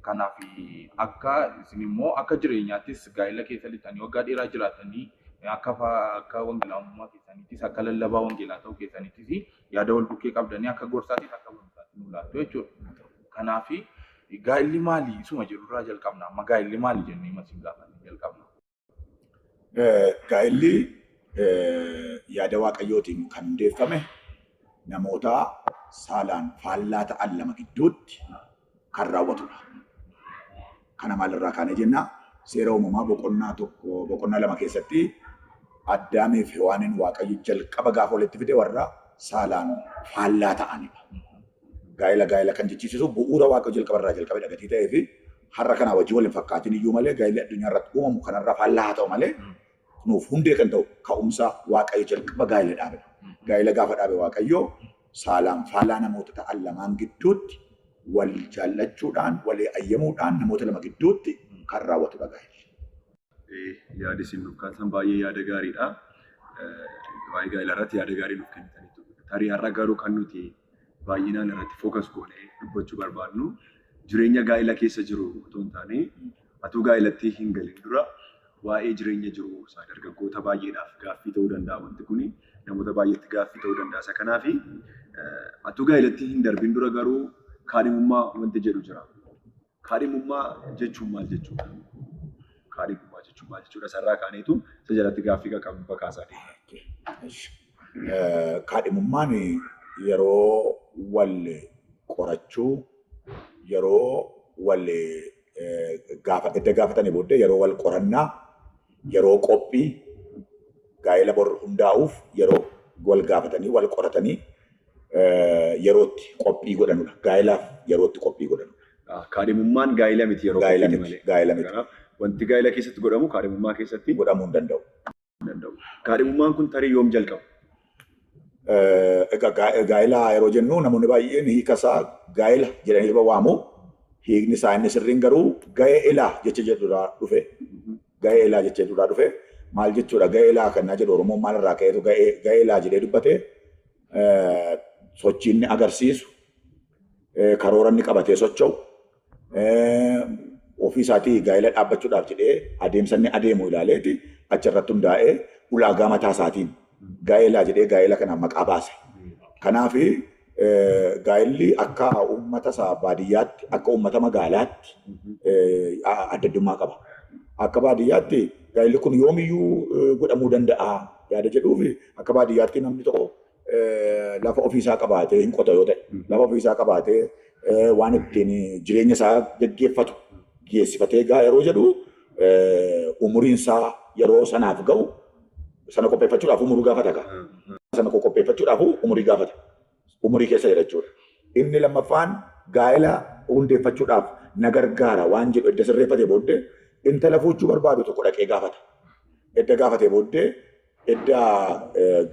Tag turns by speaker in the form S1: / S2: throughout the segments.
S1: Kanaaf akka isin immoo akka jireenyaattis gaa'ela keessa lixanii waggaa dheeraa jiraatanii akka wangeelummaa keessaniittis akka lallabaa wangeelaa ta'uu keessaniittis yaada wal bukkee qabdanii akka gorsaatiif akka barumsaatti nu laattu jechuudha. Kanaaf gaa'elli maali isuma jedhurraa jalqabna amma gaa'elli maali jennee masiin gaafannee jalqabna.
S2: Gaa'elli yaada waaqayyootiin kan hundeeffame namoota saalaan faallaa ta'an lama gidduutti kan raawwatudha. Kana maalirraa kaanee jenna seera uumamaa boqonnaa lama keessatti Addaamii fi Hewaaniin waaqayyo jalqaba gaafa walitti fide warra saalaan faallaa ta'anidha. Gaa'ela kan jechisiisu bu'uura waaqayyo jalqabarraa jalqabe dhagatii ta'ee fi har'a kanaa wajjin waliin fakkaatiin iyyuu malee gaa'elli addunyaa irratti uumamu kanarraa faallaa haa ta'u malee nuuf hundee kan ta'u ka'umsa waaqayyo jalqaba gaa'ela dhaabedha. Gaa'ela gaafa dhaabe waaqayyo saalaan faallaa namoota ta'an lamaan gidduutti wal jaallachuudhaan walii ayyamuudhaan namoota lama gidduutti kan raawwatudha gaa'elli.
S3: Yaada isin nuuf kaasan baay'ee yaada gaariidha. Waa'ee gaa'ela irratti yaada gaarii nuuf kennitaniitu. Tarii har'a garuu kan nuti baay'inaan irratti fookas goonee dubbachuu barbaadnu jireenya gaa'ela keessa jiru otoo hin taane atuu gaa'elatti hin galin dura waa'ee jireenya jiruu isaa dargaggoota baay'eedhaaf gaaffii ta'uu danda'a wanti kuni namoota baay'eetti gaaffii ta'uu danda'a. Isa kanaaf atuu gaa'elatti hin darbin dura garuu kaadhimummaa wanti jedhu jira. Kaadhimummaa jechuun maal jechuudha? Kaadhimummaa jechuun maal jechuudha? Sarraa kaaneetu isa jalatti gaaffii qaqqabu bakaasaa deema.
S2: Kaadhimummaan yeroo wal qorachuu, yeroo wal edda gaafatanii booddee yeroo wal qorannaa, yeroo qophii gaa'ela bor hundaa'uuf yeroo wal gaafatanii wal qoratanii yerootti qophii godhanudha. Gaa'elaaf yerootti qophii godhanudha.
S3: Kaadhimummaan gaa'ela miti yeroo
S2: qophii malee. Gaa'ela miti.
S3: Wanti gaa'ela keessatti godhamu kaadhimummaa keessatti
S2: godhamuu hin danda'u.
S3: Kaadhimummaan kun tarii yoom jalqabu?
S2: Gaa'ela yeroo jennu namoonni baay'een hiikasaa gaa'ela jedhanii waamu. Hiikni isaa inni sirriin garuu gaa'elaa jecha jedhuudhaa dhufe. Gaa'elaa jecha jedhuudhaa dhufe. Maal jechuudha gaa'elaa kan jedhu Oromoon maalirraa ka'eetu gaa'elaa jedhee dubbate sochii inni agarsiisu karoora inni qabatee socho'u ofii isaatii gaa'ela dhaabbachuudhaaf jedhee adeemsa inni adeemu ilaaleeti achirratti hundaa'ee ulaagaa mataa isaatiin gaa'elaa jedhee gaa'ela kanaaf maqaa baase. Kanaaf gaa'elli akka uummata isaa baadiyyaatti akka uummata magaalaatti adda addummaa qaba. Akka baadiyyaatti gaa'elli kun yoomiyyuu godhamuu danda'a yaada jedhuufi akka baadiyyaatti namni tokko lafa ofiisaa qabaatee hin qota yoo ta'e lafa ofiisaa qabaatee waan ittiin jireenya isaa gaggeeffatu geessifatee yeroo jedhu umuriin isaa yeroo sanaaf ga'u sana qopheeffachuudhaaf umurii gaafata ka. Sana qopheeffachuudhaaf umurii gaafata. Umurii keessa jira jechuudha. Inni lammaffaan gaa'ela hundeeffachuudhaaf na gargaara waan jedhu edda sirreeffatee booddee intala fuudhuu barbaadu tokko dhaqee gaafata. Edda gaafatee booddee edda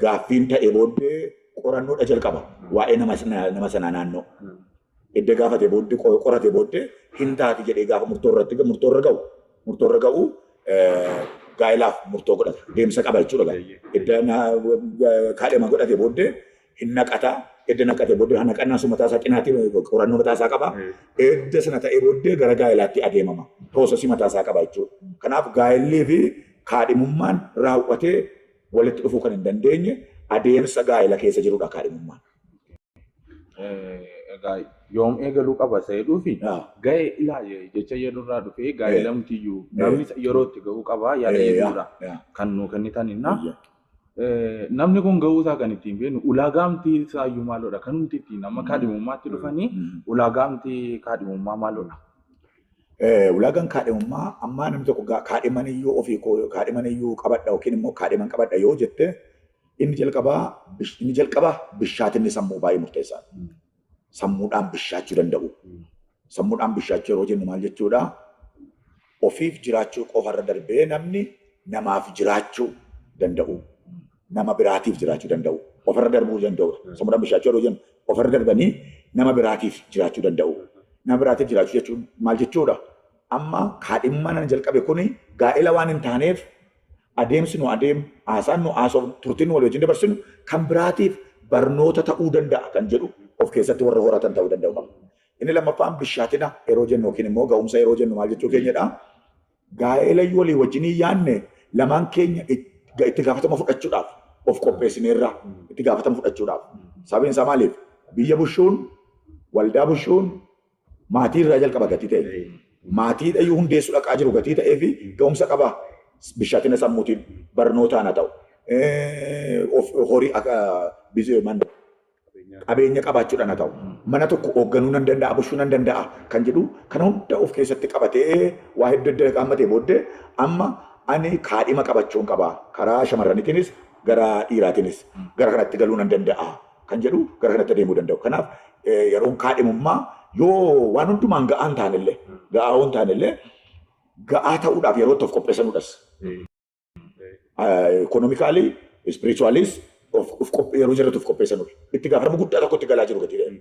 S2: gaaffiin ta'ee booddee qorannoodha jalqaba waa'ee nama sanaa naannoo. Edda gaafatee booddee qoratee booddee hin taati jedhee gaafa murtoorra ga'u gaa'elaaf murtoo godhata. Deemsa qaba jechuudha. Edda kaadhima godhatee booddee hin naqata. Edda naqatee booddee naqannaa sun mataa isaa cinaatti qorannoo mataa isaa qaba. Edda sana ta'ee booddee gara gaa'elaatti adeemama. Piroosesii mataa isaa qaba jechuudha. Kanaaf gaa'ellii fi kaadhimummaan raawwatee walitti dhufuu kan hin dandeenye adeemsa gaa'ela keessa jirudha kaadhimummaan.
S1: Yoom eegaluu qaba isa jedhuufi gaa'elaa jecha jedhurraa dhufee gaa'elamtiyyuu namni yeroo itti ga'uu qaba yaada jedhudha kan nuu kennitanidha. Namni kun ga'uu isaa kan ittiin beeknu ulaagaamtii isaayyuu maalodha kan nuti ittiin amma kaadhimummaatti dhufanii ulaagaamtii kaadhimummaa maalodha.
S2: Ulaagaan kaadhimummaa ammaa namni tokko kaadhimaniyyuu ofii kaadhimaniyyuu qabadha yookiin immoo kaadhiman qabadha yoo jette inni jalqabaa bishaatinni sammuu baay'ee murteessaadha. Sammuudhaan bishaachuu danda'u. Sammuudhaan bishaachuu yeroo jennu maal jechuudha? Ofiif jiraachuu qofarra darbee namni namaaf jiraachuu danda'u. Nama biraatiif jiraachuu danda'u. Ofirra darbuu danda'u. Sammuudhaan bishaachuu yeroo jennu ofirra darbanii nama biraatiif jiraachuu danda'u. Nama biraatiif jiraachuu jechuun maal jechuudha? Amma kaadhimummaan jalqabe kuni gaa'ela waan hin taaneef adeemsi nu adeemu, haasaan nu haasofnu, turtiin nu walii wajjin dabarsinu kan biraatiif barnoota ta'uu danda'a kan jedhu of keessatti warra horatan ta'uu danda'u qaba. Inni lammaffaan bishaatina yeroo jennu yookiin immoo ga'umsa yeroo jennu maal jechuu keenyadha. Gaa'ela walii wajjin yaanne lamaan keenya itti gaafatama fudhachuudhaaf of qopheessineerra itti gaafatama fudhachuudhaaf. Sababiin isaa maaliif? Biyya bushuun, waldaa bushuun maatii irraa jalqaba gatii ta'e. Maatii dhayyuu hundeessuu dhaqaa jiru gatii ta'ee fi ga'umsa qaba. Bishaatina sammuutiin barnootaan haa ta'u. Horii qabeenya qabaachuudhaan haa ta'u. Mana tokko hoogganuu nan danda'a, bushuu nan danda'a kan jedhu kana hunda of keessatti qabatee waa hedduu adda qaammatee booddee amma ani kaadhima qabachuun qaba. Karaa shamarraniitiinis gara dhiiraatiinis gara kanatti galuu nan danda'a kan jedhu gara kanatti adeemuu danda'u. Kanaaf yeroon kaadhimummaa yoo waan hundumaan ga'aa hin taanellee ga'aa ta'uudhaaf yeroo itti of qopheessanuudhas. Ekonomikaalii, ispirichuwaalis yeroo jiratu of qopheessanudha. Itti gaafatama guddaa tokkotti galaa jiru gatii ta'e.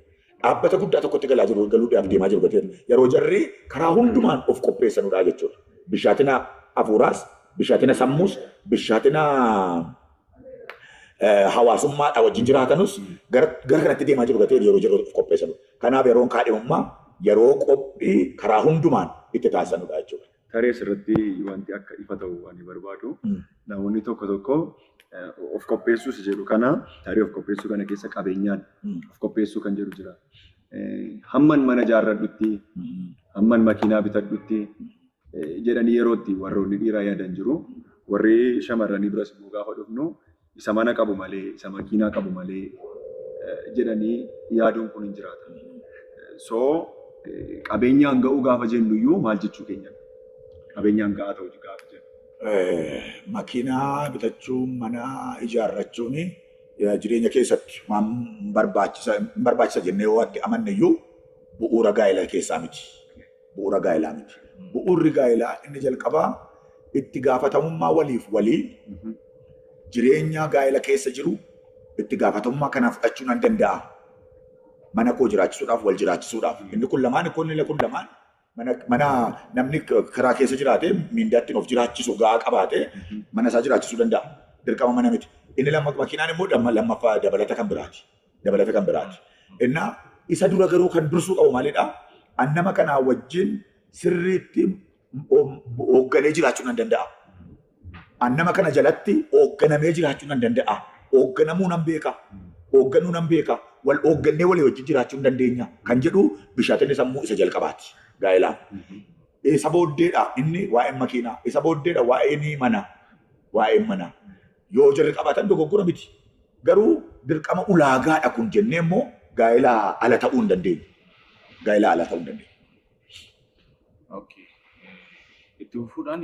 S2: Dhaabbata guddaa tokkotti galaa jiru galuudhaaf deemaa jiru gatii ta'e. Yeroo jarri karaa hundumaan of qopheessanudha jechuudha. Bishaatina hafuuraas, bishaatina sammuus, bishaatina hawaasummaadha wajjin jiraatanus gara kanatti deemaa jiru gatii yeroo jiratu of qopheessanudha. Kanaaf yeroon kaadhimummaa yeroo qophii karaa hundumaan itti taasisanudha jechuudha.
S3: Tarii asirratti wanti akka ifa ta'u ani barbaadu namoonni tokko of qopheessuus jedhu kana tarii of qopheessuu kana keessa qabeenyaan of qopheessuu kan jedhu jira. Hamman mana ijaarradhutti, hamman makiinaa bitadhutti jedhanii yerootti warroonni dhiiraa yaadan jiru. Warri shamarranii biras immoo gaafa dhufnu isa mana qabu malee, isa makiinaa qabu malee jedhanii yaaduun kun hin jiraatan. So qabeenyaan ga'uu gaafa jennu iyyuu maal jechuu keenya? Qabeenyaan ga'aa ta'uu gaafa jennu.
S2: Makiinaa bitachuun, mana ijaarrachuun jireenya keessatti waan barbaachisa jennee yoo itti amanne iyyuu bu'uura gaa'elaa keessaa miti. Bu'uura gaa'elaa miti. Bu'uurri gaa'elaa inni jalqabaa itti gaafatamummaa waliif walii jireenya gaa'ela keessa jiru itti gaafatamummaa kana fudhachuu nan danda'a. Mana koo jiraachisuudhaaf wal jiraachisuudhaaf. Inni kun lamaan mana namni karaa keessa jiraate miindaattiin of jiraachisu ga'aa qabaate mana isaa jiraachisuu danda'a. Dirqama mana miti. Inni makiinaan immoo lammaffaa dabalata kan biraati. Innaa isa dura garuu kan dursuu qabu maalidhaa? Nama kanaa wajjin sirriitti hoogganee jiraachuu nan danda'a. Nama kana jalatti hoogganamee jiraachuu nan danda'a. Hoogganamuu nan beeka. Hoogganuu nan beeka. Wal hooggannee walii wajjin jiraachuu hin dandeenya kan jedhu bishaatinni sammuu isa jalqabaati. Gaa'elaa. Isa booddeedha inni waa'een makiinaa. Isa booddeedha waa'een mana. Yoo jarri qabaatan dogoggora miti. Garuu dirqama ulaagaadha kun jennee immoo gaa'elaa ala ta'uu hin dandeenyu.
S1: Itti fufuudhaan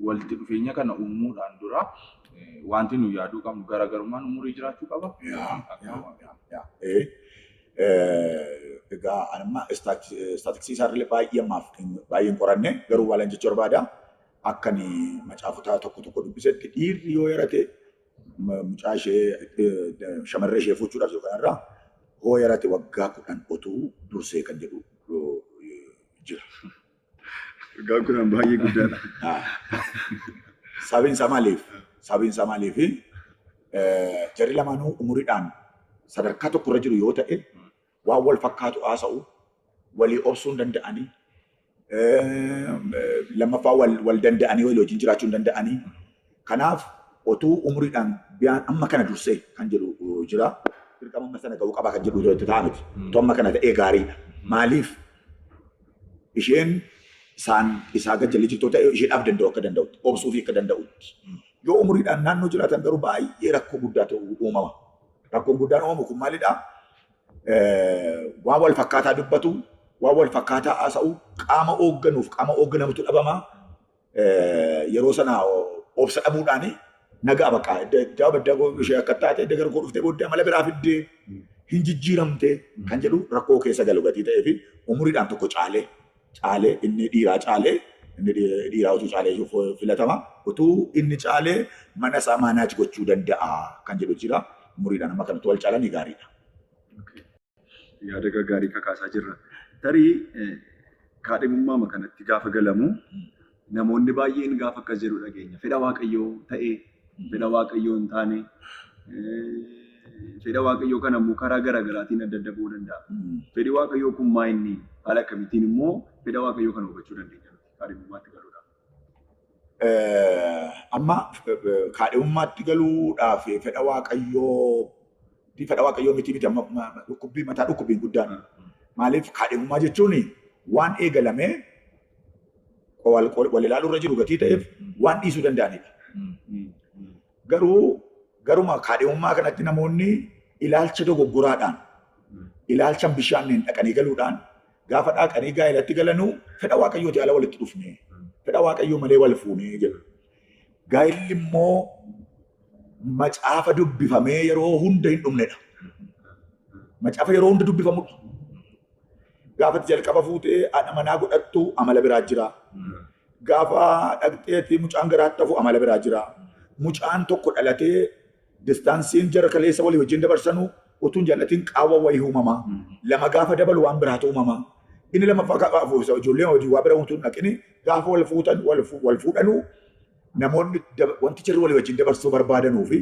S1: walitti dhufeenya kana uumuudhaan dura wanti nu yaaduu qabnu garaagarummaan umurii jiraachuu qaba.
S2: Egaa amma istaatiksii isaarra baay'een qoranne garuu waalan jechuu barbaada. Akkan macaafotaa tokko dubbisetti dhiirri yoo yarate mucaa ishee shamarree ishee fuuchuudhaaf jiru kanarraa hoo yarate waggaa 10 otuu dursee kan jedhu jira.
S3: Waggaa 10 baay'ee guddaadha.
S2: Sababiin isaa maaliif jarri lamaanuu umuriidhaan sadarkaa tokkorra jiru yoo ta'e waan wal fakkaatu haasa'u walii obsuu hin danda'anii lammaffaa wal danda'anii walii wajjin jiraachuu hin danda'anii. Kanaaf otuu umuriidhaan biyaan amma kana dursee kan jedhu jira. Dirqama amma sana ga'uu qabaa kan jedhu itti ta'a miti. Otoo amma kana ta'ee gaariidha. Maaliif isheen isaa gajjalli jirtu ta'e isheedhaaf danda'u akka danda'utti obsuu fi akka danda'utti. Yoo umuriidhaan naannoo jiraatan garuu baay'ee rakkoo guddaa ta'u uumama. Rakkoon guddaan uumamu kun maalidhaa? Waan wal fakkaataa dubbatu, waan wal fakkaataa haasa'u, qaama hoogganuuf qaama hoogganamutu dhabama. Yeroo sana obsa dhabuudhaan nagaa bakka baddaa ishee akka taate dagargoo dhuftee booddee amala biraa fiddee hin jijjiiramte kan jedhu rakkoo keessa galu gatii ta'ee fi umuriidhaan tokko caalee inni dhiiraa caalee inni dhiiraa utuu caalee filatama utuu inni caalee mana isaa maanaachi gochuu danda'a kan jedhu jira. Umuriidhaan amma kanatti wal caalanii gaariidha.
S3: Yaada gaggaarii kakaasaa jirra. Tarii kaadhimummaa kanatti gaafa galamu namoonni baay'een gaafa akkas jedhu dhageenya. Fedha Waaqayyoo ta'ee fedha Waaqayyoo hin taane fedha waaqayyoo kana immoo karaa garaagaraatiin adda adda ba'uu danda'a. Fedhi waaqayyoo kun maa inni haala akkamiitiin immoo fedha waaqayyoo kana hubachuu dandeenya kaadhimummaatti galuudhaaf.
S2: Amma kaadhimummaatti galuudhaaf fedha waaqayyoo miti amma mataa dhukkubbiin guddaan. Maaliif kaadhimummaa jechuun waan eegalamee wal ilaaluu irra jiru gatii ta'eef waan dhiisuu danda'anidha. Garuma kaadhimummaa kanatti namoonni ilaalcha dogoggoraadhaan ilaalcha bishaaniin dhaqanii galuudhaan gaafa dhaqanii gaa'elatti galanuu fedha waaqayyooti ala walitti dhufne fedha waaqayyoo malee wal fuunee jedhu. Gaa'elli immoo macaafa dubbifamee yeroo hunda hin dhumnedha. Macaafa yeroo hunda dubbifamudha. Gaafa jalqaba fuutee haadha manaa godhattu amala biraa jira. Gaafa dhaqxeetti mucaan garaatti hafu amala biraa jira. Mucaan tokko dhalatee distaansiin jara kaleessa walii wajjin dabarsanu utuun jallatiin qaawwa wayii uumamaa. Lama gaafa dabalu waan biraatu uumamaa. Inni lamaffaa ijoolleen hojii waa bira utuun dhaqini gaafa wal fuudhanuu namoonni wanti jirri walii wajjin dabarsuu barbaadanuu fi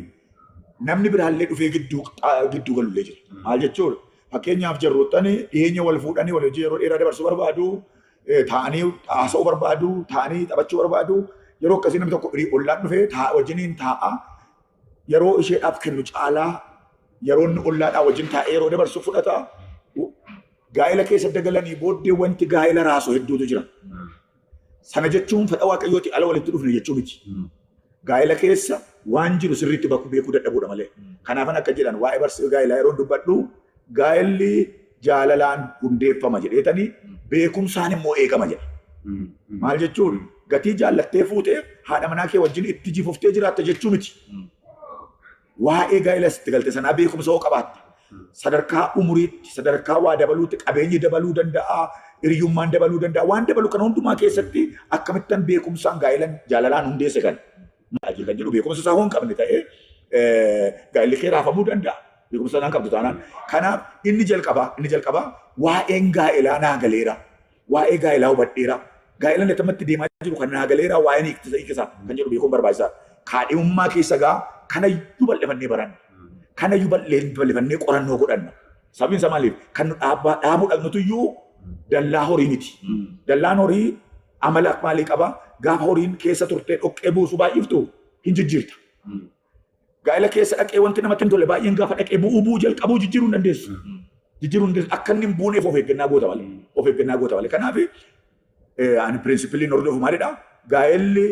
S2: namni biraallee dhufee gidduu galullee jira. Maal jechuudha? Fakkeenyaaf jarroottan dhiyeenya wal fuudhanii wal hojii yeroo dheeraa dabarsuu barbaadu, taa'anii haasa'uu barbaadu, taa'anii taphachuu barbaadu. Yeroo akkasii namni tokko ollaan dhufee wajjiniin taa'a. Yeroo isheedhaaf kennu caalaa yeroo inni ollaadhaa wajjin taa'ee yeroo dabarsu fudhata. Gaa'ela keessa dagalanii booddee wanti gaa'ela raasu hedduutu jira. Sana jechuun fedha waaqayyooti ala walitti dhufne jechuu miti. Gaa'ela keessa waan jiru sirriitti beekuu dadhabuudha malee. Kanaafan akka jedhan waa'ee barsiisa gaa'elaa yeroo dubbadhu gaa'elli jaalalaan hundeeffama jedheetanii beekumsaan immoo eegama jedha. Maal jechuun gatii jaallattee fuutee haadha manaa kee wajjin itti jifuftee jiraatta jechuu miti. Waa'ee gaa'ela sitti galte sanaa beekumsa hoo qabaatte. Sadarkaa umuriitti, sadarkaa waa dabaluutti, qabeenyi dabaluu danda'a, hiriyummaan dabaluu danda'a. Waan dabalu kana hundumaa keessatti akkamittan beekumsaan gaa'elan jaalalaan hundeesse kan. Kan jedhu beekumsa isaa hoo hin qabne ta'ee gaa'elli kee raafamuu danda'a. Beekumsa isaan qabdu taanaan. Kanaaf inni jalqabaa waa'een gaa'elaa naa galeera. Waa'ee gaa'elaa hubadheera. Gaa'elan itti deemaa jiru kan naa galeera waa'een hiikisa kan jedhu beekuun barbaachisaa. Kaadhimummaa keessa gaa kanayyuu bal'ifannee baranna. Kanayyuu bal'ifannee qorannoo godhanna. Sababiin isaa maaliif? Kan nu dhaabuu dhaqnutuyyuu dallaa horii miti. Dallaan horii amala maalii qaba? Gaafa horiin keessa turtee dhoqqee buusu baay'iftu hin jijjiirta. Gaa'ela keessa dhaqee wanti namatti hin tolle baay'een gaafa dhaqee bu'uu jalqabuu jijjiiruu hin dandeessu. Akka inni hin buuneef of eeggannaa goota malee. Kanaaf ani pirinsipiliin hordofu maalidha? Gaa'elli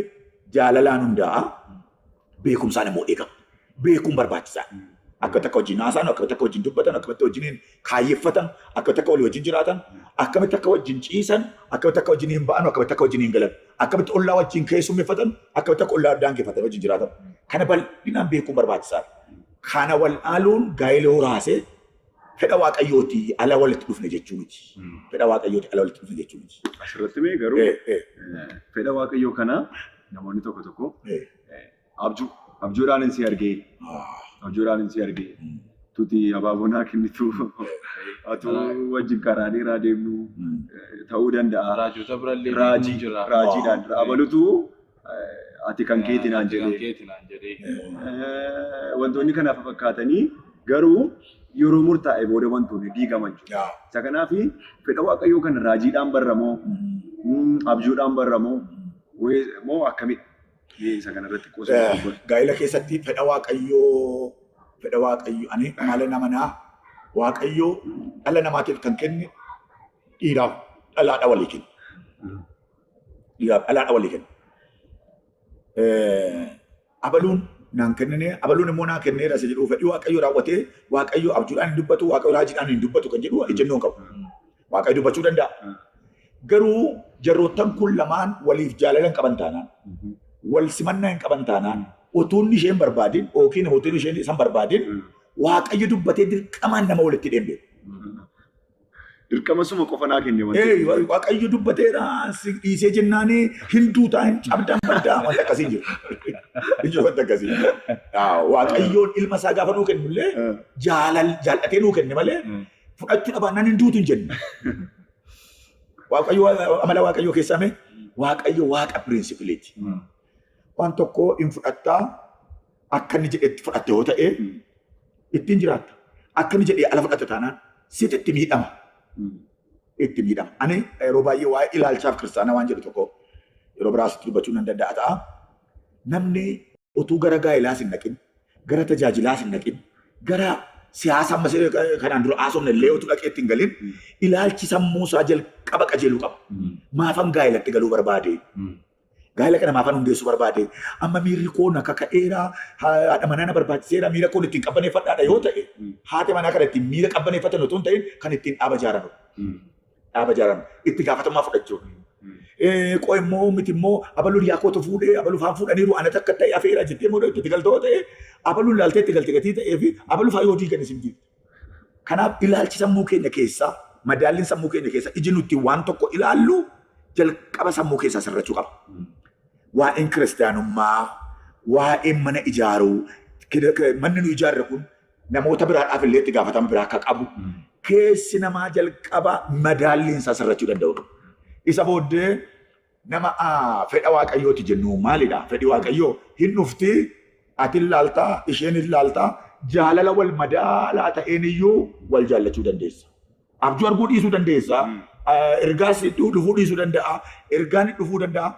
S2: jaalalaan hundaa'a. Beekumsaan immoo eegama. Beekuun barbaachisaa. Akka takka wajjin haasa'an, akka takka wajjin dubbatan, akka wajjin kaayyeffatan, akka takka walii wajjin jiraatan, akkamitti akka wajjin ciisan, akkamitti akka wajjin hin ba'an, akkamitti akka wajjin hin galan, akkamitti ollaa wajjin keessummeeffatan, akkamitti akka ollaa daangeffatan wajjin jiraatan. Kana bal'inaan beekuun barbaachisaa. Kana wal'aaluun gaa'ela horaasee fedha waaqayyooti ala walitti dhufne jechuu miti. Fedha waaqayyooti ala walitti dhufne jechuu miti.
S3: Asirratti mee garuu fedha waaqayyoo kana namoonni tokko abjuudhaan si argee. Abjuudhaan si argee. Tuti abaabonaa kennitu atu wajjin karaa dheeraa deemnu ta'uu danda'a.
S1: Raajota birallee
S3: raajiidhaan abalutu ati kan keetinaan jedhee. Wantoonni kanaaf fakkaatanii garuu yeroo murtaa'e booda wantoonni diigaman jiru. Isa kanaaf fedha waaqayyoo kana raajiidhaan barramoo abjuudhaan barramoo moo akkamidha? Isa kanarratti qoosa.
S2: Gaa'ela keessatti fedha waaqayyoo ani maala namanaa waaqayyoo dhala namaatiif kan kenne dhiiraaf dhalaadha walii kenna. Dhiiraaf dhalaadha walii kenna. Abaluun naan kennine abaluun immoo naa kenneera isa jedhu fedhii waaqayyoo raawwatee waaqayyoo abjuudhaan hin dubbatu waaqayyoo raajiidhaan hin dubbatu kan jedhu ejjennoo hin qabu. Waaqayyo dubbachuu danda'a. Garuu jarroottan kun lamaan waliif jaalala hin qaban taanaan wal simannaa hin qaban taanaan utuun isheen barbaadin yookiin utuun isheen isan barbaadin waaqayyo dubbatee dirqamaan nama walitti deemee.
S3: Dirqama suma qofa naa kenne wanti.
S2: Waaqayyo dubbateera dhiisee jennaanii hinduu taa'in cabdaan baddaa wanta akkasii jiru. Ijoo wanta akkasii. Waaqayyoon ilma isaa gaafa nuu kennullee jaallatee nuu kenne malee fudhachuu dhabaannaan hinduutu hin jenne. Amala waaqayyoo keessaa waaqayyo waaqa pirinsipiliiti. Waan tokko hin fudhattaa akka inni jedhetti fudhatte yoo ta'e ittiin jiraatta. Akkani jedhee ala fudhata taanaan sitti itti miidhama. Itti miidhama. Ani yeroo baay'ee waa'ee ilaalchaaf kiristaanaa waan jedhu tokko yeroo biraasitti dubbachuu nan danda'a ta'a. Namni utuu gara gaa'ilaas hin naqin, gara tajaajilaas hin naqin, gara siyaasa ammas kanaan dura haasofne illee utuu dhaqee ittiin galin ilaalchi sammuu isaa jalqaba qajeeluu qaba. Maafan gaa'ilatti galuu barbaade? Gaa'ila kana maafan hundeessuu barbaade? Amma miirri koo akka ka'eeraa haadha manaa na barbaachiseera miira koo ittiin qabbaneeffadhaadha yoo ta'e haati manaa kana ittiin miira qabbaneeffatan otoo hin ta'in kan ittiin dhaaba ijaaranu. Dhaaba ijaaranu. Itti gaafatamummaa fudhachuu. Qoo immoo miti immoo abaluun yaakootu fuudhee abaluu faan fuudhaniiru ana takka ta'e afeera jettee immoo itti galtoo ta'e abaluun ilaaltee itti galte gatii ta'ee fi abaluu faa yoo diigan isin jiru. Kanaaf ilaalchi sammuu keenya keessaa madaalliin sammuu keenya keessaa iji nuti waan tokko ilaallu jalqaba sammuu keessaa sirrachuu qaba. Waa'een kiristaanummaa, waa'een mana ijaaruu, manni nu ijaarre kun namoota biraadhaaf illee itti gaafatama biraa akka qabu keessi namaa jalqaba madaalliin isaa sirrachuu danda'udha. Isa booddee nama fedha waaqayyooti jennu maalidha? Fedhi waaqayyoo hin dhufti, ati ilaaltaa, isheen ilaaltaa, jaalala wal madaalaa ta'een iyyuu wal jaallachuu dandeessa. Abjuu arguu dhiisuu dandeessa. Ergaas dhufuu dhiisuu danda'a. Ergaan dhufuu danda'a.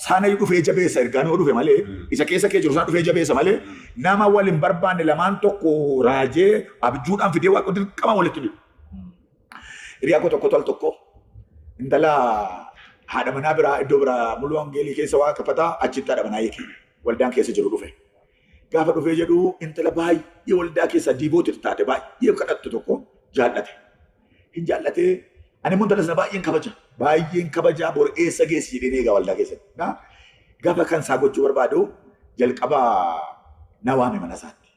S2: Sana dhufee jabeessa ergaan yoo dhufe malee isa keessa kee jiru sana dhufee jabeessa malee nama wal hin barbaanne lamaan tokko raajee abjuudhaan fidee waaqa dirqama walitti fidu. Hiriyaa koo tokko tol tokko intala haadha manaa biraa iddoo biraa muluu wangeelii keessa waa kafataa achitti haadha manaa eegi waldaan keessa jiru dhufe. Gaafa dhufee jedhu intala baay'ee waldaa keessa diibootii taate baay'ee kadhattu tokko jaallate. Hin jaallatee ani mun intala sana baay'een kabaja bor eessa geessi jedhee eegaa waldaa keessatti. Gaafa kan isaa gochuu barbaadu jalqaba na waame mana isaatti.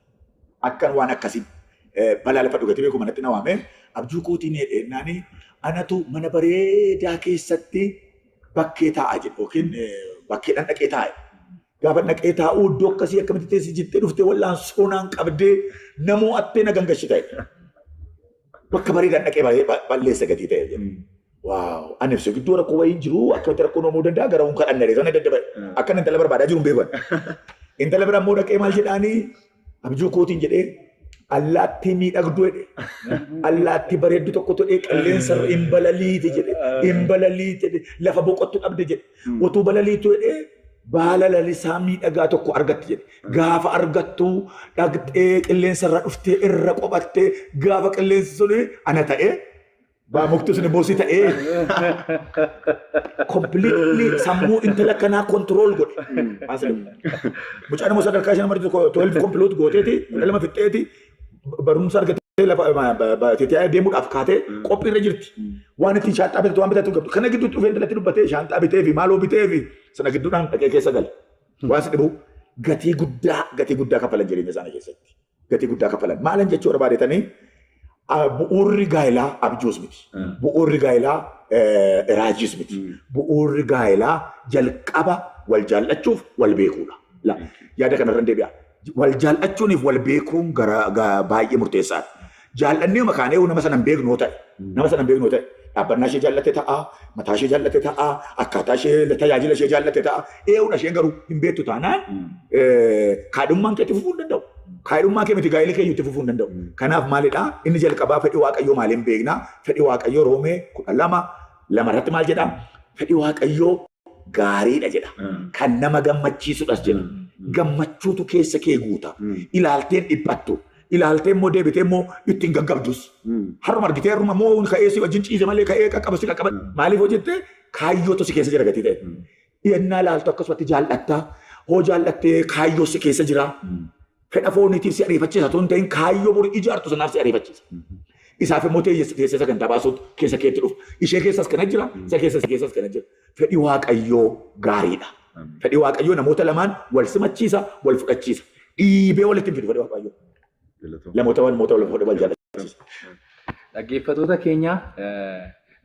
S2: Akkan waan akkasii balaaleffadhu gatii beeku manatti na waame abjuu kootiin hedheennaanii anatu mana bareedaa keessatti bakkee taa'a jedhu yookiin bakkeedhaan dhaqee taa'e. Gaafa dhaqee taa'u iddoo akkasii akkamitti teessi jettee dhuftee wallaan soonaan qabdee namoo attee na gangashi ta'e. Bakka bareedaan dhaqee balleessa gatii ta'e jedhu. Waaw! Ani ibsu gidduu rakkoo wayiin jiru akkamitti rakkoo uumamuu danda'a gara hunka dhannare sana daddabe akkan intala barbaadaa jiru hin beekan. Intala bira immoo dhaqee maal jedhaanii abjuu kootiin jedhee allaattii miidhagduu jedhe. Allaattii bareeddu tokko ta'ee qilleensa hin balaliite jedhe. Hin balaliite jedhe. Lafa boqottu dhabde jedhe. Otuu balaliitu jedhe baala lalisaa miidhagaa tokko argatti jedhe. Gaafa argattu dhaqxee qilleensa irra dhuftee irra qophattee gaafa qilleensi suni ana ta'ee mukti sun immoo si ta'ee completely sammuu intala kanaa control godhe. Mucaan immoo sadarkaa isheen marti 12 complete gooteeti ilma fixxeeti barumsa argatee lafa titiyaa deemuudhaaf kaatee qophii irra jirti. Waan ittiin shaanxaa bitatu waan bitatu qabdu. Kana gidduutti dhufee intalatti dubbatee shaanxaa bitee fi maaloo bitee fi sana gidduudhaan dhaqee keessa gale. Waan si dhibu gatii guddaa kaffalan jireenya isaanii keessatti. Gatii guddaa kaffalan. Maalan jechuu barbaadetanii bu'uurri gaa'ilaa abjuus miti. Bu'uurri gaa'ilaa raajis miti. Bu'uurri gaa'ilaa jalqaba wal jaallachuuf wal beekuudha. Yaada kanarra deebi'a. Wal jaallachuuniif wal beekuun baay'ee murteessaadha. Jaallannee makaanee nama sana hin beeknu ta'e. Nama sana hin beeknu ta'e. Dhaabbannaa ishee jaallate ta'a, mataa ishee jaallate ta'a, akkaataa ishee tajaajila ishee jaallate ta'a. Ee'uudha isheen garuu hin beektu taanaan kaadhummaan kee itti fufuu hin danda'u. Kaadhummaa kee miti gaa'ilii kee itti fufuu hin danda'u. Kanaaf maalidhaa? Inni jalqabaa fedhii waaqayyoo maaliin beeknaa? Fedhii waaqayyoo Roomee 12 irratti maal jedhaa? Fedhii waaqayyoo gaariidha jedha. Kan nama gammachiisudhas jedha. Gammachuutu keessa kee guuta. Ilaalteen dhiphattu. Ilaaltee immoo deebitee immoo ittiin gaggabdus. Haruma argitee haruma immoo ka'ee si wajjin ciise malee ka'ee qaqqaba si qaqqaba. Maaliif hojjettee kaayyootu si keessa jira gatii ta'e. Yennaa ilaaltu akkasumatti jaallattaa. Hoo jaallattee kaayyoo si keessa jira. Fedha fooniitiif si ariifachiisa. Tun ta'in kaayyoo boru ijaartu sanaaf si ariifachiisa. Isaaf immoo teessee sagantaa baasuutu keessa keetti dhufu. Ishee keessas kana jira. Isa keessas kana jira. Fedhii waaqayyoo gaariidha. Fedhii waaqayyoo namoota lamaan wal simachiisa, wal fudhachiisa. Dhiibee walitti hin fidu fedhii waaqayyoo. Namoota wal jaalachiisa.
S1: Dhaggeeffattoota keenya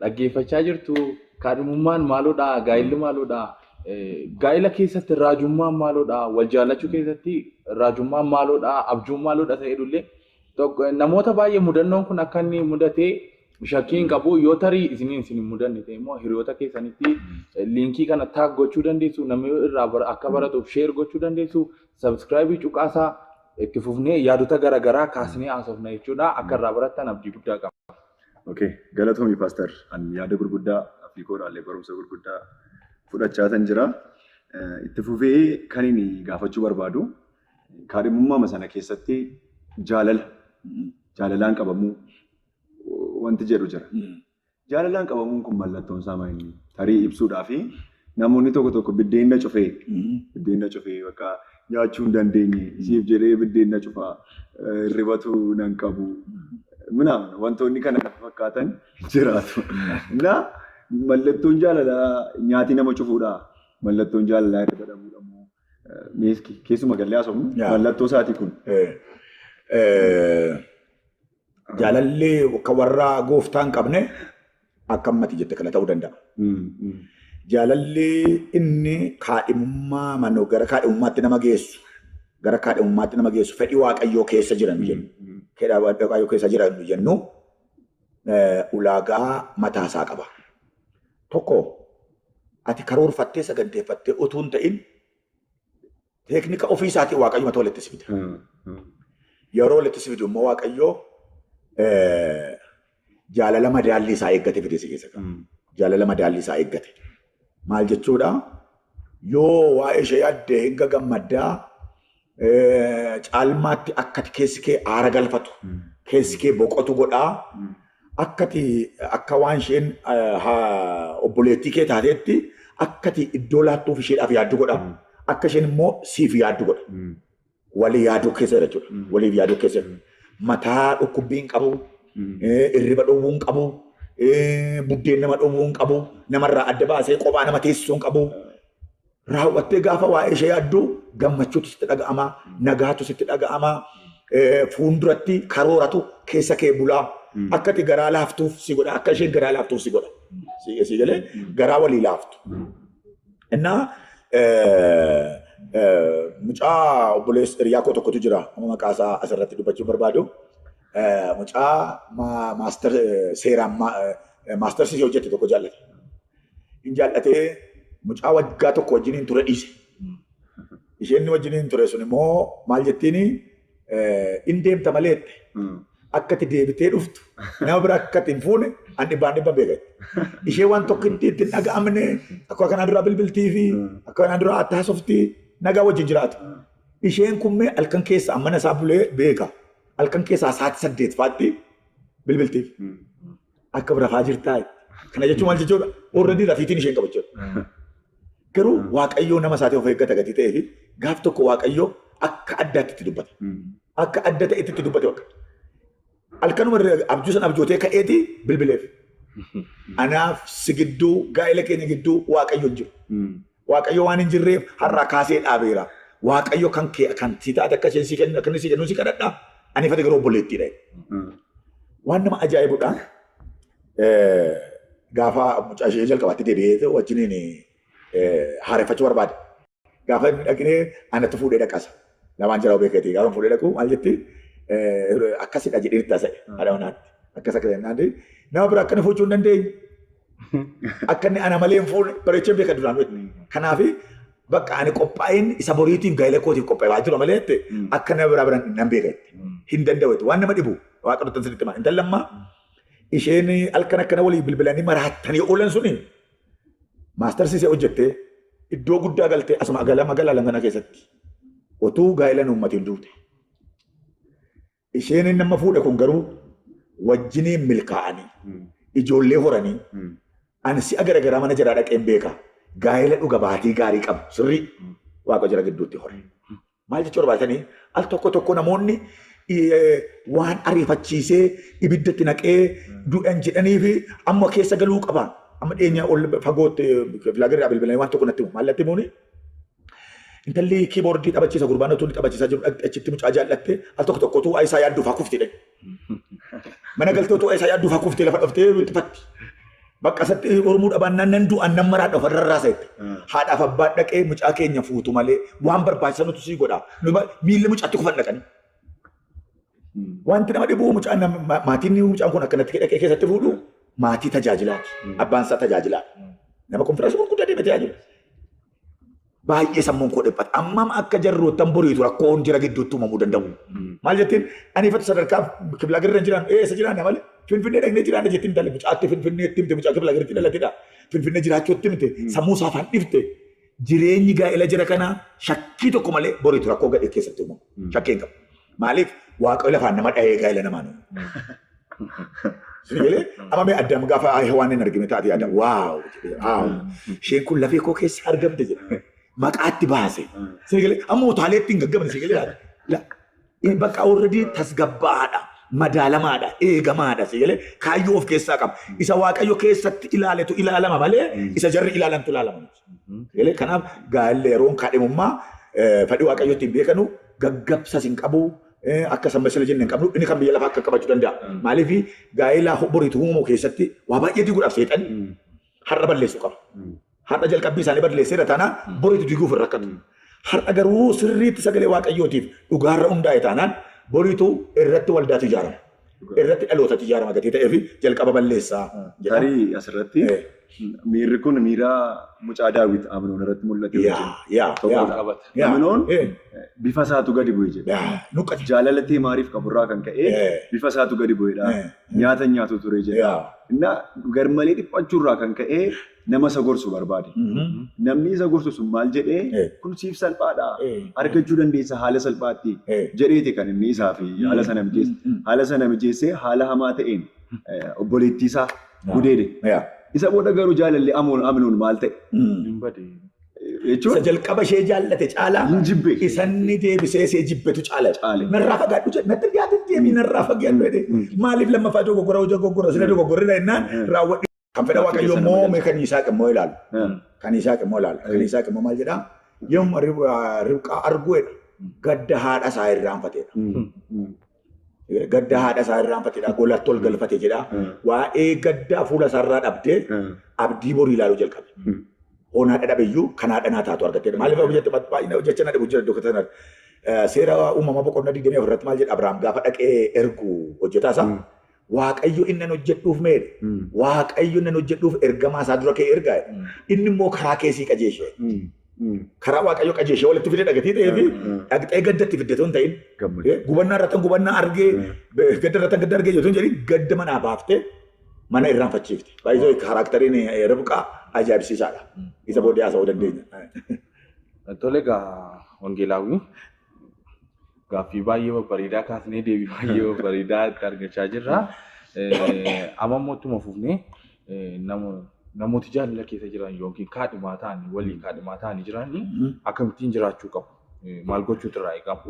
S1: dhaggeeffachaa jirtu kaadhimummaan maaloodha, gaa'illi maaloodha, gaa'ila keessatti raajummaan maaloodha, wal jaallachuu keessatti raajummaan maaloodha, abjuun maaloodha ta'edullee namoota baay'ee mudannoon kun akka inni mudatee shakkiin qabu yoo tarii isin mudanne ta'e immoo hiriyoota keessanitti liinkii kana taag gochuu dandeessu, namni irraa akka baratuuf sheer gochuu dandeessu, sabskraayibii cuqaasaa itti fufnee yaadota garaagaraa kaasnee haasofna jechuudha. Akka irraa barattan abdii guddaa qaba.
S3: Okay, galatoomii Paaster. Ani yaada gurguddaa fi koodhaalee barumsa gurguddaa fudhachaa tan jira. Itti fufee kan inni gaafachuu barbaadu kaadhimummaa sana keessatti jaalalaan qabamuu wanti jedhu jira. Jaalalaan qabamuun kun mallattoon isaa maali? Tarii ibsuudhaa fi namoonni tokko biddeenna cufee bakka nyaachuu hin dandeenye isiif jedhee biddeenna cufaa hirribatu nan qabu. Wantoonni kana fakkaatan jiraatu. Mallattoon jaalalaa nyaati nama cufuudha. Mallattoon jaalalaa irra godhamuudha. Keessuma gallee haasofnu mallattoo isaati kun.
S2: Jaalalli kan warra gooftaa hin qabne akka ammatti jette kana ta'uu danda'a. Jaalalli inni kaadhimummaa manoo gara kaadhimummaatti nama geessu. Gara kaadhimummaatti nama geessu fedhii waaqayyoo keessa jiran jennu. Fedhii waaqayyoo keessa jiran jennu ulaagaa mataasaa qaba. Tokko ati karoorfattee saganteeffattee utuu hin ta'in teeknika ofii isaatii waaqayyo mata walitti si fida. Yeroo walitti si fidu immoo waaqayyoo jaalala madaalli isaa eeggate fide si keessa qaba. Jaalala madaalli isaa eeggate. Maal jechuudha? Yoo waa'ee ishee yaaddee hin gammaddaa caalmaatti akkati keessi kee aara galfatu, keessi kee boqotu godhaa, akka waan isheen obboleettii kee taateetti akkati iddoo laattuuf isheedhaaf yaaddu godha. Akka isheen immoo siif yaaddu godha. Walii yaaduu keessa jechuudha. Waliif yaaduu keessa. Mataa dhukkubbii hin qabu, irriba dhowwuu hin qabu, buddeen nama dhowwuu hin qabu, namarraa adda baasee kophaa nama teessisuu hin qabu. Raawwattee gaafa waa'ee ishee yaaddu gammachuutu sitti dhaga'ama, nagaatu sitti dhaga'ama, fuulduratti karooratu keessa kee bulaa. Akka ati garaa laaftuuf si godha, akka isheen garaa laaftuuf si godha. Si galee garaa walii laaftu. Innaa mucaa obboleessa hiriyaa koo tokkotu jira. Maqaa isaa asirratti dubbachuu barbaadu. Mucaa maaster seeraan maaster sisii hojjette tokko jaallate. Hin jaallatee mucaa waggaa tokko wajjiniin ture dhiise. Isheen wajjiniin ture sun immoo maal jettiini in deemta maleette. Akkati deebitee dhuftu nama bira akkati hin fuune an dhibbaan beekate. Ishee waan tokko itti dhaga'amne akka kanaan dura bilbiltii fi akka kanaan dura haasoftii nagaa wajjin jiraatu. Isheen kummee halkan keessa mana isaa bulee beeka. Halkan keessaa sa'aatii 8 faatti bilbiltiif. Akka bira fa'aa jirtaa. Kana jechuun maal jechuudha? Already rafiitiin isheen qaba jechuudha. Garuu Waaqayyoo nama isaatii of eeggata gatii ta'ee fi gaaf tokko Waaqayyoo akka addaatti itti dubbate. Akka adda ta'etti itti dubbate bakka. Halkanuma abjuu san abjootee ka'eeti bilbileef. Anaaf si gidduu gaa'ela keenya gidduu Waaqayyo hin jiru. Waaqayyo waan hin jirreef har'a kaasee dhaabeera. Waaqayyo kan si taate akka isheen si kennu si kadhadhaa. Ani fate garuu obboleettiidha. Waan nama ajaa'ibudha. Gaafa mucaa ishee jalqabaatti deebi'ee wajjiniin haareffachuu barbaade. Gaafa inni dhaqnee anatti fuudhee dhaqasa. Lamaan jira beekati. Gaafa fuudhee dhaqu maal jetti? Akkasidha jedhee itti haasa'e. Haadha manaatti. Akkas jennaan nama bira akkana fuuchuu hin dandeenye. Akka inni ana malee hin fuune bareechee beeka duraan beeku. Kanaaf bakka ani qophaa'een isa boriitiif gaa'ela kootiif qophaa'ee waa jira malee akka nama biraa biraan nan beekatti. Hin danda'u waan nama dhibu waaqa dhottan sirriitti maa. Intalli ammaa isheen halkan akkana walii bilbilanii maraattanii oolan suni maastarsisee hojjettee iddoo guddaa galtee asuma magaalaa Lagana keessatti otuu gaa'ela uummatiin duute. Isheen nama fuudhe kun garuu wajjiniin milkaa'anii ijoollee horanii ani si'a garagaraa mana jiraa dhaqeen beeka. Gaa'ela dhuga baatii gaarii qabu sirrii waaqa jira gidduutti hore. Maal jechuun barbaadanii al tokko namoonni waan ariifachiisee ibiddatti naqee du'an jedhanii fi amma keessa galuu qaba. Amma dhiyeenya ol fagootti filaagarraa bilbilanii waan tokko natti maallatti muuni. Intalli kiiboordii taphachiisa gurbaan otoo taphachiisaa jiru achitti mucaa jaallattee al tokko tu'aa isaa yaadduuf haa kuftee. Mana galtee tu'aa isaa yaadduuf haa kuftee lafa dhoftee itti bakka isatti Oromoo dhabaannaan nan du'an nan maraa dhafa rarraasetti. Haadhaaf abbaan dhaqee mucaa keenya fuutu malee waan barbaachisan nuti sii godha. Miilli mucaatti kufan dhaqanii. Wanti nama dhibu maatiin mucaan kun akkanatti dhaqee keessatti fuudhu maatii tajaajilaati. Abbaan isaa tajaajilaa. Nama konfiransii gurguddaa deemee tajaajila. baay'ee sammuun koo dhiphata. Ammam akka jarroottan boriitu rakkoon jira gidduutti uumamuu danda'u. Maal jettiin ani ifatti sadarkaa kibla garra jiraan eessa jiraan malee Finfinnee dhaqnee jiraan jettiin dalle mucaatti Finfinnee himte mucaa kibla garratti dhalatedha. Finfinnee jiraachuutti himte sammuu isaa afaan dhifte jireenyi gaa'ela jira kana shakkii tokko malee boriitu rakkoo gadhee keessatti uumamu. Shakkii hin qabu. Maaliif waaqayyo lafaan nama dhahee gaa'ela namaan Sinigalee amma mee addam gaafa waan hin argine taate yaada waaw isheen kun lafee koo keessa argamte jedha maqaatti baase sinigalee amma utaaleetti hin gaggamne sinigalee bakka already tasgabbaadha madaalamaadha eegamaadha sinigalee kaayyoo of keessaa qaba isa waaqayyo keessatti ilaaletu ilaalama malee isa jarri ilaalantu ilaalama sinigalee kanaaf gaa'elli yeroon kaadhimummaa fedhii waaqayyootti hin beekanu gaggabsas hin qabu. Akka sammasila jenneen qabnu inni kan biyya lafaa akka qabachuu danda'a. Maaliif gaa'ela boriitu uumamuu keessatti waa baay'ee diguudhaaf seexan har'a balleessuu qaba. Har'a jalqabbii isaanii balleesseera taanaan boriitu diguuf hin rakkatu. Har'a garuu sirriitti sagalee waaqayyootiif dhugaarra hundaa'e taanaan boriitu irratti waldaatu ijaarama. Irratti dhalootatu ijaarama gatii ta'ee fi jalqaba balleessaa.
S3: Tarii asirratti miirri kun miira mucaa Daawit Aminoon irratti mul'ate wajjin. Aminoon bifa isaatu gadi bu'e jedha. Jaalala maariif qaburraa kan ka'e bifa isaatu gadi bu'edha. Nyaata nyaatu ture jedha. Inna garmalee dhiphachuurraa kan ka'e nama isa gorsu barbaade. Namni isa gorsu sun maal jedhee kun siif salphaadha. Argachuu dandeessa haala salphaatti jedheeti kan inni isaa fi haala sana mijeesse. Haala sana mijeessee haala hamaa ta'een obboleettii isaa gudeede. Isa booda garuu jaalalli Aminoon maal ta'e? Jechuun
S2: isa jalqaba ishee jaallate caalaa isanni deebisee ishee jibbetu caala. Narraa fagaadhu jedhe natti dhiyaate deemii narraa fagaadhu jedhe maaliif lammaffaa dogoggora hojii dogoggora sina dogoggorri jennaan raawwadhu. Kan fedha waaqayyoo immoo kan Yisaaq immoo ilaalu. Kan Yisaaq immoo ilaalu. Kan Yisaaq immoo maal jedhaa? Yommuu Ribqaa arguudha gadda haadha isaa irraanfateedha. Gadda haadha isaa irraanfateedha. Golatti ol galfate jedha. Waa'ee gaddaa fuula isaarraa dhabdee abdii borii ilaaluu jalqabe. Honaa dhadhabeyyuu kan haadha naa taatu argatteedha. Maaliif baay'ina hojjechaa na dhibu jira iddoo kanatti. Seera uumama boqonnaa 20 irratti maal jedha Abrahaam gaafa dhaqee ergu hojjetaa isaa. Waaqayyo inni hojjedhuuf meedha. Waaqayyo inni hojjedhuuf ergamaa isaa dura kee ergaa. Inni immoo karaa keessii qajeeshee. Karaa waaqayyo qajeeshee walitti fide dhagatii ta'ee fi dhaqxee gaddatti fiddetu hin ta'in. Gubannaa irratti gubannaa argee gadda irratti gadda argee jechuun jedhi gadda manaa baaftee mana irraanfachiifte. Baay'ee karaakteriin Ribqaa ajaa'ibsiisaadha. Isa booddee haasa'uu dandeenya.
S1: Tole egaa wangeelaawwi gaaffii baay'ee babbareedaa kaasnee deebii baay'ee babbareedaa argachaa jirra. Amma mootummaa fufnee namooti jaalala keessa jiran yookiin kaadhimaa ta'anii walii kaadhimaa ta'anii jiran akkamittiin jiraachuu qabu? Maal gochuutu irraa eegamu?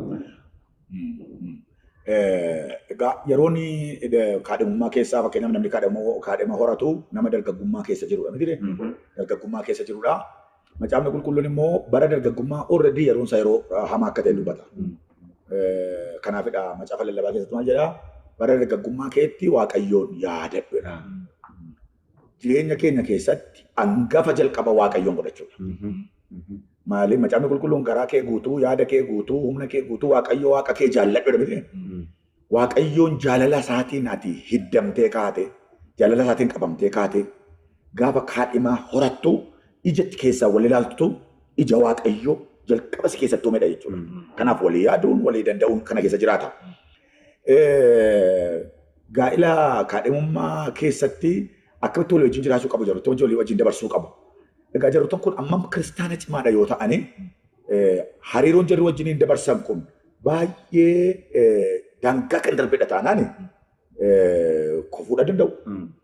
S2: Egaa yeroon kaadhimummaa keessaa fakkeenyaaf namni kaadhima horatu nama dargaggummaa keessa jirudha. Dargaggummaa keessa jirudha. Macaafni qulqulluun immoo bara dargaggummaa already yeroon isaa yeroo hamaa akka ta'e dubbata. Kanaafidha macaafa lallabaa keessatti maal jedhaa? Bara dargaggummaa keetti waaqayyoon yaadadhuudha. Jireenya keenya keessatti hangafa jalqaba waaqayyoon godhachuudha. Maaliif macaafni qulqulluun garaa kee guutuu, yaada kee guutuu, humna kee guutuu waaqayyo waaqa kee jaalladhuudha miti. Waaqayyoon jaalala isaatiin ati hiddamtee kaate, jaalala isaatiin qabamtee kaate, gaafa kaadhimaa horattu ijatti keessaa wal ilaaltu ija waaqayyoo jalqaba si keessatti uumedha jechuudha. Kanaaf walii yaaduun, walii danda'uun kana keessa jiraata. Gaa'ila kaadhimummaa keessatti akkamitti walii wajjin jiraachuu qabu jirtu walii wajjin dabarsuu qabu. Egaa jarroottan kun ammam kiristaana cimaadha yoo ta'ani hariiroon jarri wajjiniin dabarsan kun baay'ee daangaa kan darbedha taanaani kufuudha danda'u.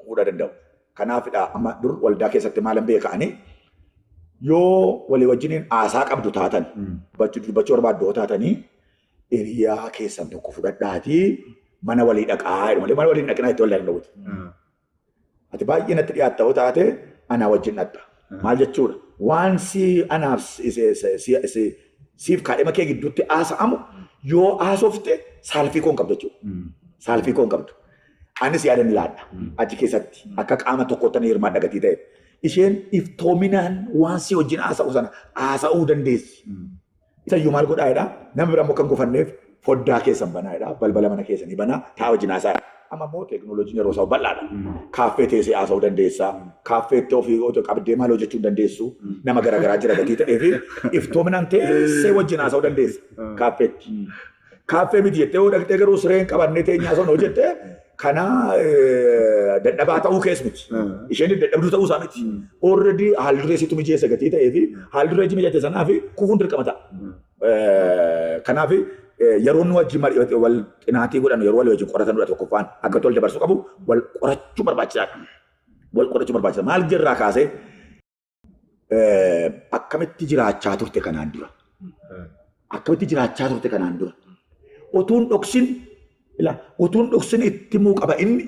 S2: Kufuudha danda'u. Kanaafidha amma dur waldaa keessatti maalan beeka'anii yoo walii wajjiniin haasaa qabdu taatan dubbachuu barbaaddu taatanii hiriyaa keessan tokko fudhadhaatii mana walii dhaqaa malee mana walii dhaqinaa itti waldaa danda'uuti. Ati baay'ee natti dhiyaatta yoo taate anaa wajjin dhaqxa. Maal jechuudha? Waan si anaaf siif kaadhima kee gidduutti haasa'amu yoo haasofte saalfii koo hin qabdu jechuudha. Saalfii koo hin qabdu. Anis yaadan ilaadha. Achi keessatti akka qaama tokkotti hirmaadha gatii ta'e. Isheen iftoominaan waan si wajjin haasa'u sana haasa'uu dandeessi. Isa iyyuu maal godhaa jedhaa? Nama biraa immoo kan gufanneef foddaa keessan banaa jedhaa. Balbala mana keessanii banaa taa wajjin haasa'a. amma immoo teekinooloojiin yeroo isaa bal'aadha. Kaaffee teessee haasa'uu dandeessa. Kaaffeetti ofii qabdee maal hojjechuu dandeessu. Nama garaagaraa jira gatii ta'ee fi iftoominaan teessee wajjin haasa'uu dandeessa. Kaaffeetti. Kaaffee miti jettee yoo dhaqxee garuu sireen qabannee teenyaa sana hojjettee kana dadhabaa ta'uu keessa miti. Isheen dadhabduu ta'uu isaa miti. Already haaldureessitu mijeessa gatii ta'ee fi haaldureessi mijate sanaa fi kufuun dirqama ta'a. Kanaaf yeroo nu wajjin wal xinaatii godhan yeroo wal wajjin qoratanudha tokkoffaan akka tol dabarsuu qabu wal qorachuu barbaachisaadha. Wal qorachuu barbaachisa. Maal jirraa kaasee akkamitti jiraachaa turte kanaan dura. Akkamitti jiraachaa turte kanaan dura. Otuun dhoksin itti muu qaba inni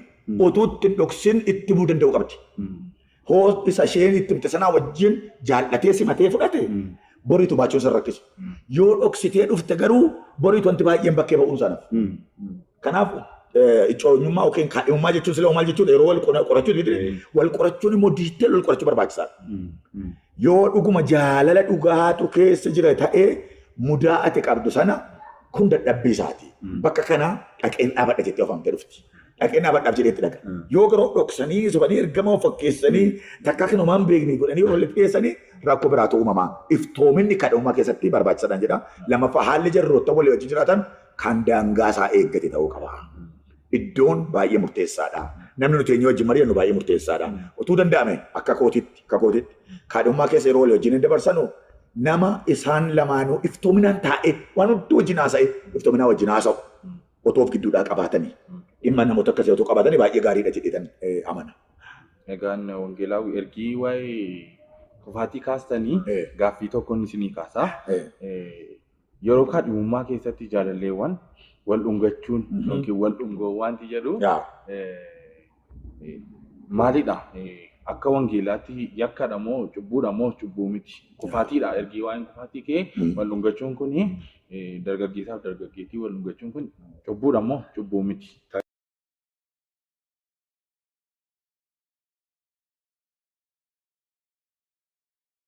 S2: otuu ittiin dhoksin itti muu danda'u qabdi. Hoo isa isheen itti mite sanaa wajjin jaallatee simatee fudhate boriitu baachuun san rakkisa. Yoo dhoksitee dhufte garuu boriitu wanti baay'een bakkee ba'uun sanaaf. Kanaaf icoonyummaa yookiin kaadhimummaa jechuun sila maal jechuudha yeroo wal qorachuun immoo diiteel wal qorachuu barbaachisaadha. Yoo dhuguma jaalala dhugaatu keessa jira ta'ee mudaa ati qabdu sana kun dadhabbii isaati. Bakka kana dhaqeen dhaabadha jettee ofamtee dhufti. Dhaqeen dhaabadhaaf jedheetti dhaqa. Yoo garuu dhoksanii sobanii ergama fakkeessanii takka kan uumaan beeknii godhanii wal dhiyeessanii rakkoo biraatu uumamaa. Iftoominni kadhummaa keessatti barbaachisaadhaan jedha. Lammaffaa haalli jarroota walii wajjin jiraatan kan daangaa isaa eeggate ta'uu qaba. Iddoon baay'ee murteessaadha. Namni nuti eenyu wajjin mari'annu baay'ee murteessaadha. Otuu danda'ame akka kootitti kadhummaa keessa yeroo walii wajjin hin dabarsanu nama isaan lamaanuu iftoominaan taa'e waan hundi wajjin haasa'e iftoominaa wajjin haasa'u otoo of gidduudhaa qabaatanii dhimma namoota akkasii otoo qabaatanii baay'ee gaariidha jedheetan amana.
S1: Egaan wangeelaawi ergii waa'ee kufaatii kaastanii gaaffii tokkoon isinii kaasaa. Yeroo kaadhimummaa keessatti jaalalleewwan wal dhungachuun yookiin wal dhungoo wanti jedhu maalidha? Akka wangeelaatti yakkadha moo cubbuudha moo cubbuu miti? Kufaatiidha. Ergii waa'een kufaatii kee wal dhungachuun kun dargaggeessaaf dargaggeettii wal dhungachuun kun cubbuudha moo cubbuu miti?